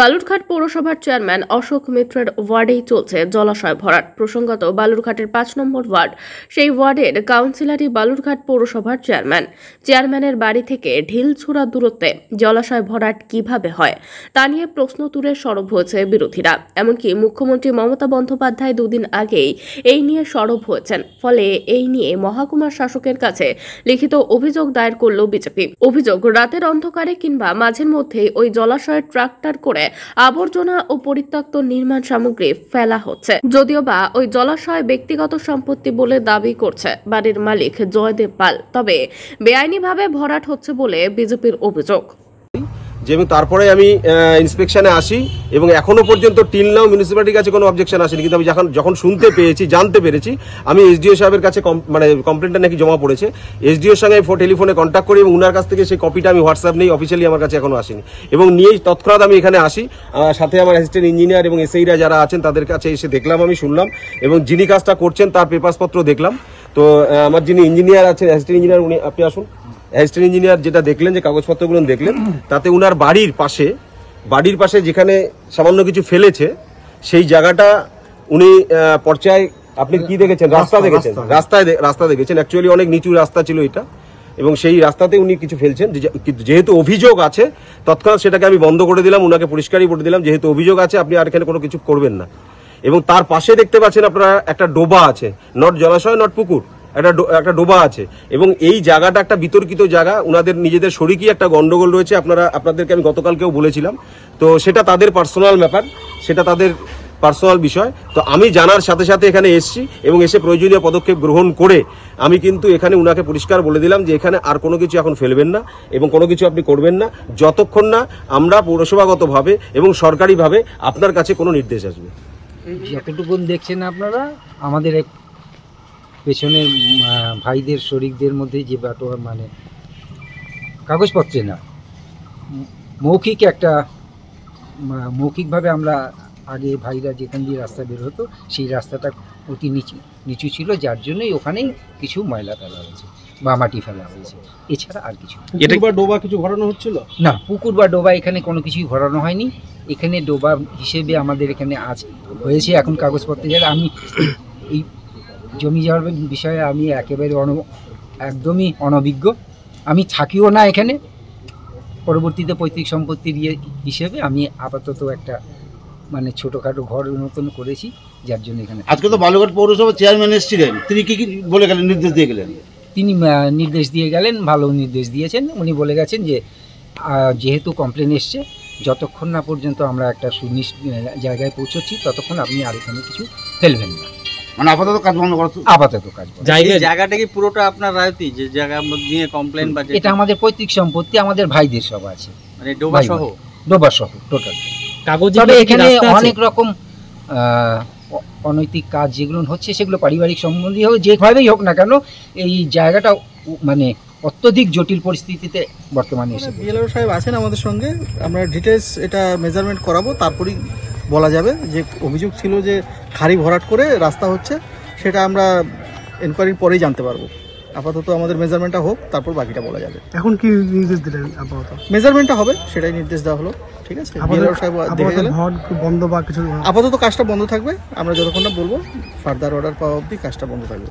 বালুরঘাট পৌরসভার চেয়ারম্যান অশোক মিত্রের ওয়ার্ডেই চলছে জলাশয় ভরাট। প্রসঙ্গত, বালুরঘাটের ৫ নম্বর ওয়ার্ড, সেই ওয়ার্ডের কাউন্সিলরই বালুরঘাট পৌরসভার চেয়ারম্যানের বাড়ি থেকে ঢিলছুড়া দূরত্বে জলাশয় ভরাট কিভাবে হয় তা নিয়ে প্রশ্ন তুলে সরব হয়েছে বিরোধীরা। এমনকি মুখ্যমন্ত্রী মমতা বন্দ্যোপাধ্যায় দুদিন আগেই এই নিয়ে সরব হয়েছেন। ফলে এই নিয়ে মহকুমার শাসকের কাছে লিখিত অভিযোগ দায়ের করল বিজেপি। অভিযোগ, রাতের অন্ধকারে কিংবা মাঝের মধ্যেই ওই জলাশয়ে ট্রাক্টর করে আবর্জনা ও পরিত্যক্ত নির্মাণ সামগ্রী ফেলা হচ্ছে। যদিও বা ওই জলাশয় ব্যক্তিগত সম্পত্তি বলে দাবি করছে বাড়ির মালিক জয়দেব পাল, তবে বেআইনিভাবে ভরাট হচ্ছে বলে বিজেপির অভিযোগ। যেমন তারপরে আমি ইন্সপেকশনে আসি এবং এখনো পর্যন্ত টিল নাও মিউনিসিপ্যালিটির কাছে কোনো অবজেকশন আসেনি, কিন্তু আমি যখন শুনতে পেয়েছি, জানতে পেরেছি, আমি এসডিও সাহেবের কাছে কমপ্লেনটা নাকি জমা পড়েছে। এসডিওর সঙ্গে টেলিফোনে কন্ট্যাক্ট করি এবং উনার কাছ থেকে সেই কপিটা আমি হোয়াটসঅ্যাপ নেই, অফিসিয়ালি আমার কাছে এখনো আসেনি এবং নিয়েই তৎক্ষণাৎ আমি এখানে আসি। সাথে আমার অ্যাসিস্ট্যান্ট ইঞ্জিনিয়ার এবং এসআইরা যারা আছেন তাদের কাছে এসে দেখলাম, আমি শুনলাম এবং যিনি কাজটা করছেন তার পেপারসপত্র দেখলাম। তো আমার যিনি ইঞ্জিনিয়ার আছেন, অ্যাসিস্ট্যান্ট ইঞ্জিনিয়ার, উনি, আপনি আসুন। অ্যাসিস্ট্যান্ট ইঞ্জিনিয়ার যেটা দেখলেন, যে কাগজপত্রগুলো দেখলেন, তাতে উনার বাড়ির পাশে যেখানে সামান্য কিছু ফেলেছে সেই জায়গাটা উনি পর্যায়ে, আপনি কি দেখেছেন? রাস্তা দেখেছেন। অ্যাকচুয়ালি অনেক নিচু রাস্তা ছিল এটা, এবং সেই রাস্তাতে উনি কিছু ফেলছেন। যেহেতু অভিযোগ আছে, তৎক্ষণাৎ সেটাকে আমি বন্ধ করে দিলাম, উনাকে পরিষ্কারই বলে দিলাম যেহেতু অভিযোগ আছে আপনি আর এখানে কোনো কিছু করবেন না। এবং তার পাশে দেখতে পাচ্ছেন আপনারা একটা ডোবা আছে, নট জলাশয়, নট পুকুর, একটা ডোবা আছে এবং এই জায়গাটা একটা বিতর্কিত জায়গা। উনাদের নিজেদের শরিকি একটা গন্ডগোল রয়েছে, আপনাদেরকে আমি গতকালকেও বলেছিলাম। তো সেটা তাদের পার্সোনাল ব্যাপার, সেটা তাদের পার্সোনাল বিষয়। তো আমি জানার সাথে সাথে এখানে এসেছি এবং এসে প্রয়োজনীয় পদক্ষেপ গ্রহণ করে আমি কিন্তু এখানে উনাকে পরিষ্কার বলে দিলাম যে এখানে আর কোনো কিছু এখন ফেলবেন না এবং কোনো কিছু আপনি করবেন না যতক্ষণ না আমরা পৌরসভাগতভাবে এবং সরকারিভাবে আপনার কাছে কোনো নির্দেশ আসবে। যতটুকু দেখছেন আপনারা, আমাদের পেছনের ভাইদের শরিকদের মধ্যে যে বাটোয়ারা, মানে কাগজপত্রে না, মৌখিকভাবে আমরা আগে ভাইরা যেখান দিয়ে রাস্তা বের হতো সেই রাস্তাটা অতি নিচু ছিল, যার জন্যই ওখানেই কিছু ময়লা ফেলা হয়েছে বা মাটি ফেলা হয়েছে, এছাড়া আর কিছু। পুকুর বা ডোবা কিছু ভরানো হচ্ছিল না, পুকুর বা ডোবা এখানে কোনো কিছুই ভরানো হয়নি। এখানে ডোবা হিসেবে আমাদের এখানে হয়েছে এখন কাগজপত্রে। যারা আমি এই জমি যাওয়ার বিষয়ে আমি একেবারে একদমই অনভিজ্ঞ, আমি থাকিও না এখানে। পরবর্তীতে পৈতৃক সম্পত্তির হিসেবে আমি আপাতত একটা মানে ছোটোখাটো ঘর মতন করেছি, যার জন্য এখানে। আজকে তো বালুরঘাট পৌরসভার চেয়ারম্যান এসেছিলেন, তিনি কি বলে গেলেন, নির্দেশ দিয়ে গেলেন? তিনি নির্দেশ দিয়ে গেলেন, ভালো নির্দেশ দিয়েছেন। উনি বলে গেছেন যে যেহেতু কমপ্লেন এসছে, যতক্ষণ না পর্যন্ত আমরা একটা সুনিশ্চিত জায়গায় পৌঁছচ্ছি ততক্ষণ আপনি আর এখানে কিছু ফেলবেন না। মানে আপাতত কাজ বন্ধ করা? আপাতত কাজ বন্ধ। জায়গাটা কি পুরোটা আপনার রায়তি, যে জায়গা নিয়ে কমপ্লেন বা এটা আমাদের পৈতৃক সম্পত্তি, আমাদের ভাইদের সব আছে, মানে ডোবা সহ টোটাল কাগজ। তবে এখানে অনেক রকম অনৈতিক কাজ যেগুলো হচ্ছে সেগুলো পারিবারিক সম্বন্ধী হোক, যেভাবেই হোক না কেন, এই জায়গাটা মানে অত্যধিক জটিল পরিস্থিতিতে বর্তমানে এসে। বিএলআর সাহেব আছেন আমাদের সঙ্গে, আমরা ডিটেলস এটা মেজারমেন্ট করাবো, তারপরেই বলা যাবে। যে অভিযোগ ছিল যে খাড়ি ভরাট করে রাস্তা হচ্ছে, সেটা আমরা এনকোয়ারির পরেই জানতে পারবো। আপাতত আমাদের মেজারমেন্টটা হোক, তারপর বাকিটা বলা যাবে। এখন কি নির্দেশ দিলেন? মেজারমেন্টটা হবে, সেটাই নির্দেশ দেওয়া হলো। ঠিক আছে, বিএলআর সাহেব দেখে গেলেন। বন্ধ বা কিছু? আপাতত কাজটা বন্ধ থাকবে, আমরা যতক্ষণ না বলবো, ফার্দার অর্ডার পাওয়া অবধি কাজটা বন্ধ থাকবে।